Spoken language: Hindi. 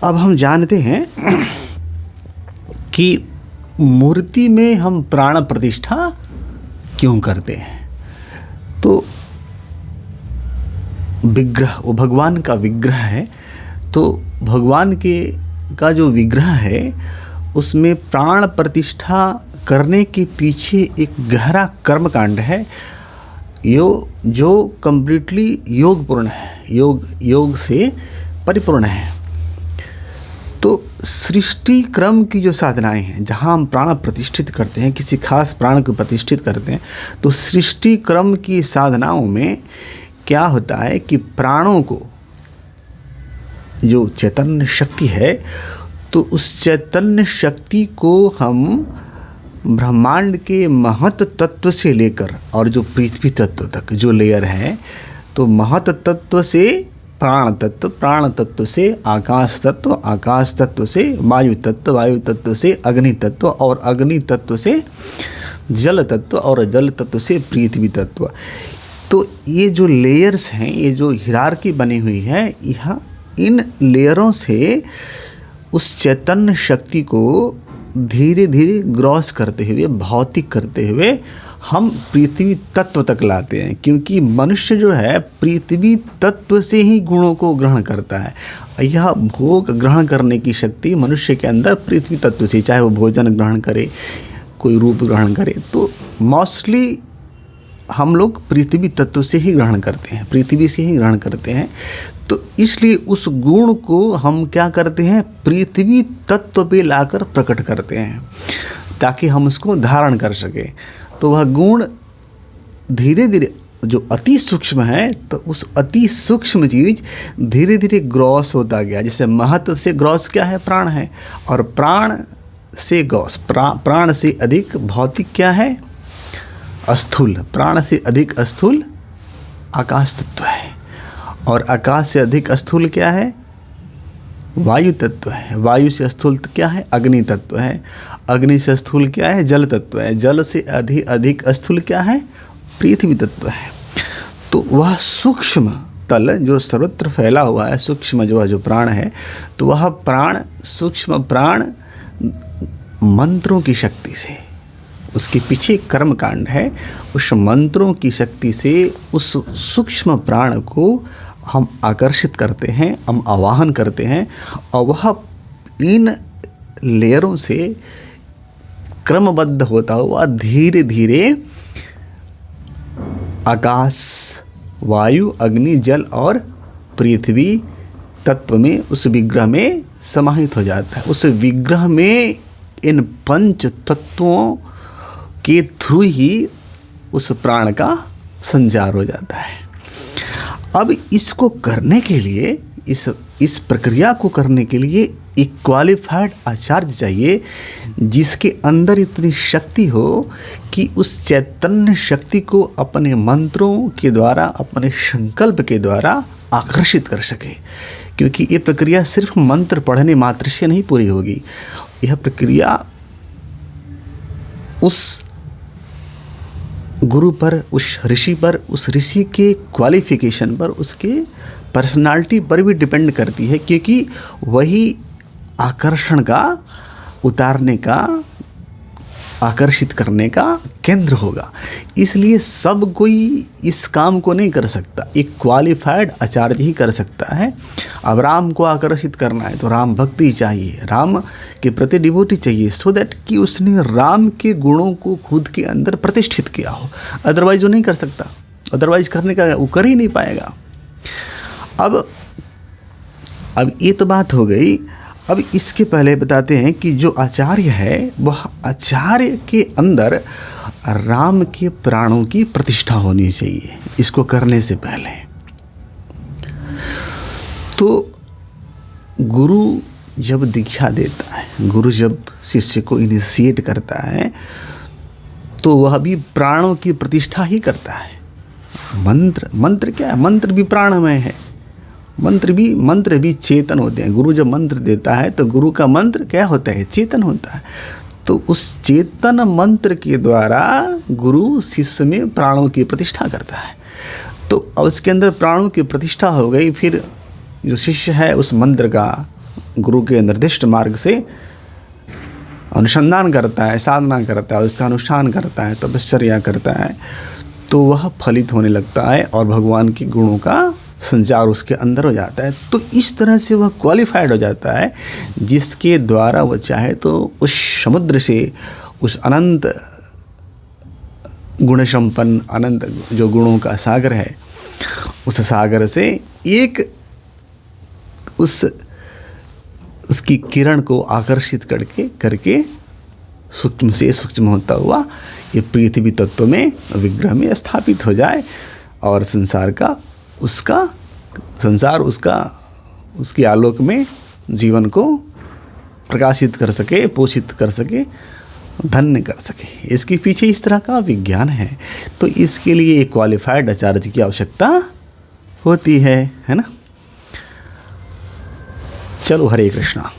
अब हम जानते हैं कि मूर्ति में हम प्राण प्रतिष्ठा क्यों करते हैं। तो विग्रह, वो भगवान का विग्रह है, तो भगवान का जो विग्रह है उसमें प्राण प्रतिष्ठा करने के पीछे एक गहरा कर्मकांड है जो कंप्लीटली योगपूर्ण है, योग से परिपूर्ण है। तो सृष्टि क्रम की जो साधनाएं हैं, जहाँ हम प्राण प्रतिष्ठित करते हैं, किसी खास प्राण को प्रतिष्ठित करते हैं, तो सृष्टि क्रम की साधनाओं में क्या होता है कि प्राणों को, जो चैतन्य शक्ति है, तो उस चैतन्य शक्ति को हम ब्रह्मांड के महत तत्व से लेकर और जो पृथ्वी तत्व तक जो लेयर है, तो महत तत्व से प्राण तत्व, प्राण तत्व से आकाश तत्व, आकाश तत्व से वायु तत्व, वायु तत्व से अग्नि तत्व और अग्नि तत्व से जल तत्व और जल तत्व से पृथ्वी तत्व। तो ये जो लेयर्स हैं, ये जो हिरार्की बनी हुई है, यहाँ इन लेयरों से उस चैतन्य शक्ति को धीरे धीरे ग्रॉस करते हुए, भौतिक करते हुए हम पृथ्वी तत्व तक लाते हैं। क्योंकि मनुष्य जो है पृथ्वी तत्व से ही गुणों को ग्रहण करता है। यह भोग ग्रहण करने की शक्ति मनुष्य के अंदर पृथ्वी तत्व से, चाहे वो भोजन ग्रहण करे, कोई रूप ग्रहण करे, तो मोस्टली हम लोग पृथ्वी तत्व से ही ग्रहण करते हैं, पृथ्वी से ही ग्रहण करते हैं। तो इसलिए उस गुण को हम क्या करते हैं, पृथ्वी तत्व पे लाकर प्रकट करते हैं ताकि हम उसको धारण कर सकें। तो वह गुण धीरे धीरे जो अति सूक्ष्म है, तो उस अति सूक्ष्म चीज़ धीरे धीरे ग्रॉस होता गया। जैसे महत से ग्रॉस क्या है, प्राण है, और प्राण से ग्रॉस, प्राण से अधिक भौतिक क्या है, स्थूल, प्राण से अधिक स्थूल आकाश तत्व है, और आकाश से अधिक स्थूल क्या है, वायु तत्व है, वायु से स्थूल क्या है, अग्नि तत्व है, अग्नि से स्थूल क्या है, जल तत्व है, जल से अधिक स्थूल क्या है, पृथ्वी तत्व है। तो वह सूक्ष्म तल जो सर्वत्र फैला हुआ है, सूक्ष्म जो प्राण है, तो वह प्राण, सूक्ष्म प्राण मंत्रों की शक्ति से, उसके पीछे कर्म कांड है, उस मंत्रों की शक्ति से उस सूक्ष्म प्राण को हम आकर्षित करते हैं, हम आवाहन करते हैं, और वह इन लेयरों से क्रमबद्ध होता हुआ धीरे धीरे आकाश, वायु, अग्नि, जल और पृथ्वी तत्व में, उस विग्रह में समाहित हो जाता है। उस विग्रह में इन पंच तत्वों के थ्रू ही उस प्राण का संचार हो जाता है। अब इसको करने के लिए, इस प्रक्रिया को करने के लिए एक क्वालिफाइड आचार्य चाहिए, जिसके अंदर इतनी शक्ति हो कि उस चैतन्य शक्ति को अपने मंत्रों के द्वारा, अपने संकल्प के द्वारा आकर्षित कर सके। क्योंकि ये प्रक्रिया सिर्फ मंत्र पढ़ने मात्र से नहीं पूरी होगी। यह प्रक्रिया उस गुरु पर, उस ऋषि पर, उस ऋषि के क्वालिफिकेशन पर, उसके पर्सनालिटी पर भी डिपेंड करती है, क्योंकि वही आकर्षण का, उतारने का, आकर्षित करने का केंद्र होगा। इसलिए सब कोई इस काम को नहीं कर सकता, एक क्वालिफाइड आचार्य ही कर सकता है। अब राम को आकर्षित करना है तो राम भक्ति चाहिए, राम के प्रति डिवोटी चाहिए, सो दैट कि उसने राम के गुणों को खुद के अंदर प्रतिष्ठित किया हो। अदरवाइज वो नहीं कर सकता, अदरवाइज करने का वो कर ही नहीं पाएगा। अब ये तो बात हो गई। अब इसके पहले बताते हैं कि जो आचार्य है, वह आचार्य के अंदर राम के प्राणों की प्रतिष्ठा होनी चाहिए। इसको करने से पहले तो गुरु जब दीक्षा देता है, गुरु जब शिष्य को इनिशिएट करता है, तो वह भी प्राणों की प्रतिष्ठा ही करता है। मंत्र क्या है, मंत्र भी प्राणमय है, मंत्र भी चेतन होते हैं। गुरु जब मंत्र देता है तो गुरु का मंत्र क्या होता है, चेतन होता है। तो उस चेतन मंत्र के द्वारा गुरु शिष्य में प्राणों की प्रतिष्ठा करता है। तो अब उसके अंदर प्राणों की प्रतिष्ठा हो गई, फिर जो शिष्य है उस मंत्र का गुरु के निर्दिष्ट मार्ग से अनुसंधान करता है, साधना करता है, उसका अनुष्ठान करता है, तपश्चर्या करता है, तो वह फलित होने लगता है और भगवान के गुणों का संचार उसके अंदर हो जाता है। तो इस तरह से वह क्वालिफाइड हो जाता है, जिसके द्वारा वह चाहे तो उस समुद्र से, उस अनंत गुण संपन्न अनंत जो गुणों का सागर है, उस सागर से एक उसकी किरण को आकर्षित करके सूक्ष्म से सूक्ष्म होता हुआ ये पृथ्वी तत्व में, विग्रह में स्थापित हो जाए और उसके आलोक में जीवन को प्रकाशित कर सके, पोषित कर सके, धन्य कर सके। इसके पीछे इस तरह का विज्ञान है। तो इसके लिए एक क्वालिफाइड आचार्य की आवश्यकता होती है ना। चलो, हरे कृष्णा।